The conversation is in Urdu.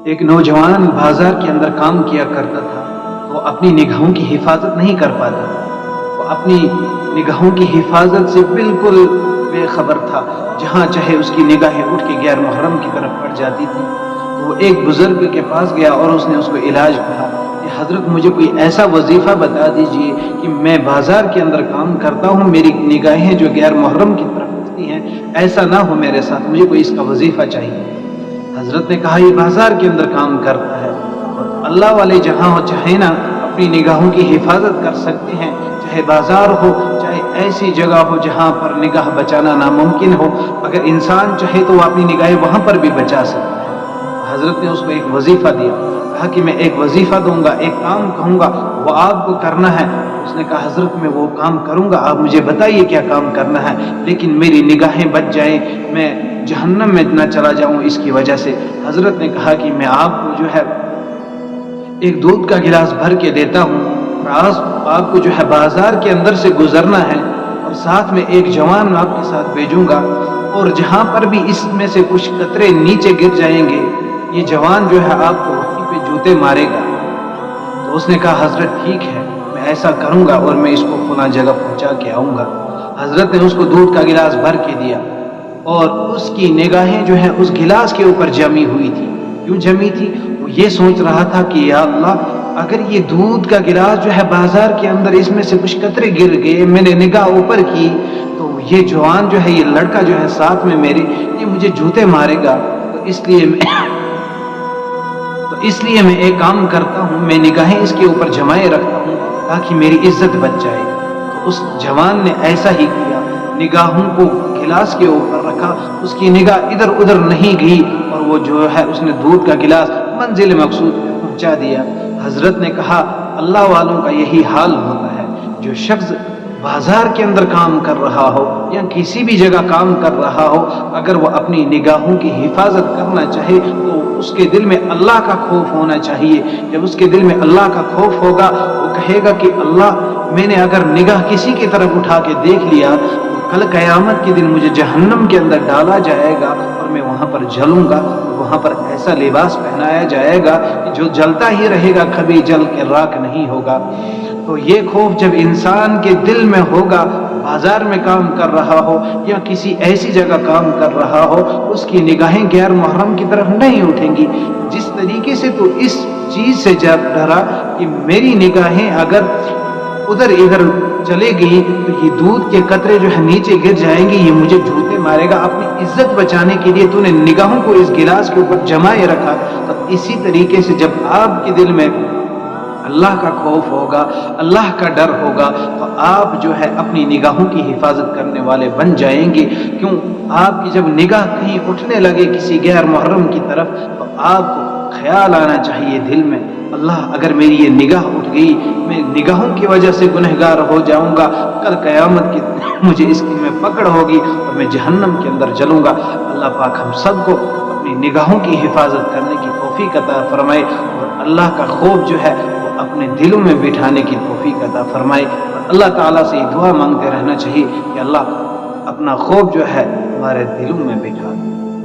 ایک نوجوان بازار کے اندر کام کیا کرتا تھا تو اپنی نگاہوں کی حفاظت نہیں کر پاتا، وہ اپنی نگاہوں کی حفاظت سے بالکل بے خبر تھا، جہاں چاہے اس کی نگاہیں اٹھ کے غیر محرم کی طرف پڑ جاتی تھی۔ تو وہ ایک بزرگ کے پاس گیا اور اس نے اس کو علاج کہا کہ حضرت مجھے کوئی ایسا وظیفہ بتا دیجئے کہ میں بازار کے اندر کام کرتا ہوں، میری نگاہیں جو غیر محرم کی طرف اٹھتی ہیں، ایسا نہ ہو میرے ساتھ، مجھے کوئی اس کا وظیفہ چاہیے۔ حضرت نے کہا یہ بازار کے اندر کام کرتا ہے اور اللہ والے جہاں ہو چاہے نا اپنی نگاہوں کی حفاظت کر سکتے ہیں، چاہے بازار ہو چاہے ایسی جگہ ہو جہاں پر نگاہ بچانا ناممکن ہو، اگر انسان چاہے تو وہ اپنی نگاہیں وہاں پر بھی بچا سکتا ہے۔ حضرت نے اس کو ایک وظیفہ دیا، کہا کہ میں ایک وظیفہ دوں گا، ایک کام کہوں گا، وہ آپ کو کرنا ہے۔ اس نے کہا حضرت میں وہ کام کروں گا، آپ مجھے بتائیے کیا کام کرنا ہے، لیکن میری نگاہیں بچ جائیں، میں جہنم میں نہ چلا جاؤں اس کی وجہ سے۔ حضرت نے کہا کہ میں آپ کو جو ہے ایک دودھ کا گلاس بھر کے دیتا ہوں اور آپ کو جو ہے بازار کے اندر سے گزرنا ہے اور ساتھ میں ایک جوان آپ کے ساتھ بھیجوں گا، اور جہاں پر بھی اس میں سے کچھ قطرے نیچے گر جائیں گے یہ جوان جو ہے آپ کو وہیں پہ جوتے مارے گا۔ تو اس نے کہا حضرت ٹھیک ہے، میں ایسا کروں گا اور میں اس کو فلاں جگہ پہنچا کے آؤں گا۔ حضرت نے اس کو دودھ کا گلاس بھر کے دیا اور اس کی نگاہیں جو ہے اس گلاس کے اوپر جمی ہوئی تھی۔ کیوں جمی تھی؟ وہ یہ سوچ رہا تھا کہ یا اللہ اگر یہ دودھ کا گلاس جو ہے بازار کے اندر اس میں سے کچھ قطرے گر گئے، میں نے نگاہ اوپر کی تو یہ جوان جو ہے یہ لڑکا جو ہے ساتھ میں میرے یہ مجھے جوتے مارے گا، تو اس لیے میں ایک کام کرتا ہوں، میں نگاہیں اس کے اوپر جمائے رکھتا ہوں تاکہ میری عزت بچ جائے۔ تو اس جوان نے ایسا ہی کیا، نگاہوں کو گلاس کے اوپر رکھا، اس کی نگاہ ادھر ادھر نہیں گئی اور وہ جو ہے اس نے دودھ کا گلاس منزل مقصود پہ پہنچا دیا۔ حضرت نے کہا اللہ والوں کا یہی حال ہوتا ہے، جو شخص بازار کے اندر کام کر رہا ہو یا کسی بھی جگہ کام کر رہا ہو، اگر وہ اپنی نگاہوں کی حفاظت کرنا چاہے تو اس کے دل میں اللہ کا خوف ہونا چاہیے۔ جب اس کے دل میں اللہ کا خوف ہوگا وہ کہے گا کہ اللہ میں نے اگر نگاہ کسی کی طرف اٹھا کے دیکھ لیا تو کل قیامت کے دن مجھے جہنم کے اندر ڈالا جائے گا اور میں وہاں پر جلوں گا، وہاں پر ایسا لباس پہنایا جائے گا کہ جو جلتا ہی رہے گا، کبھی جل کے راکھ نہیں ہوگا۔ تو یہ خوف جب انسان کے دل میں ہوگا، بازار میں کام کر رہا ہو یا کسی ایسی جگہ کام کر رہا ہو، اس کی نگاہیں غیر محرم کی طرف نہیں اٹھیں گی۔ جس طریقے سے تو اس چیز سے ڈرا کہ میری نگاہیں اگر ادھر ادھر چلے گئی تو یہ دودھ کے قطرے جو ہے نیچے گر جائیں گے، یہ مجھے جوتے مارے گا، اپنی عزت بچانے کے لیے تو نے نگاہوں کو اس گلاس کے اوپر جمائے رکھا۔ تو اسی طریقے سے جب آپ کے دل میں اللہ کا خوف ہوگا، اللہ کا ڈر ہوگا، تو آپ جو ہے اپنی نگاہوں کی حفاظت کرنے والے بن جائیں گے۔ کیوں؟ آپ کی جب نگاہ کہیں اٹھنے لگے کسی غیر محرم کی طرف تو آپ کو خیال آنا چاہیے دل میں، اللہ اگر میری یہ نگاہ اٹھ گئی، میں نگاہوں کی وجہ سے گنہگار ہو جاؤں گا، کل قیامت کی مجھے اس کی میں پکڑ ہوگی اور میں جہنم کے اندر جلوں گا۔ اللہ پاک ہم سب کو اپنی نگاہوں کی حفاظت کرنے کی توفیق عطا فرمائے اور اللہ کا خوف جو ہے اپنے دلوں میں بٹھانے کی توفیق عطا فرمائے۔ اور اللہ تعالیٰ سے یہ دعا مانگتے رہنا چاہیے کہ اللہ اپنا خوف جو ہے ہمارے دلوں میں بٹھا دے۔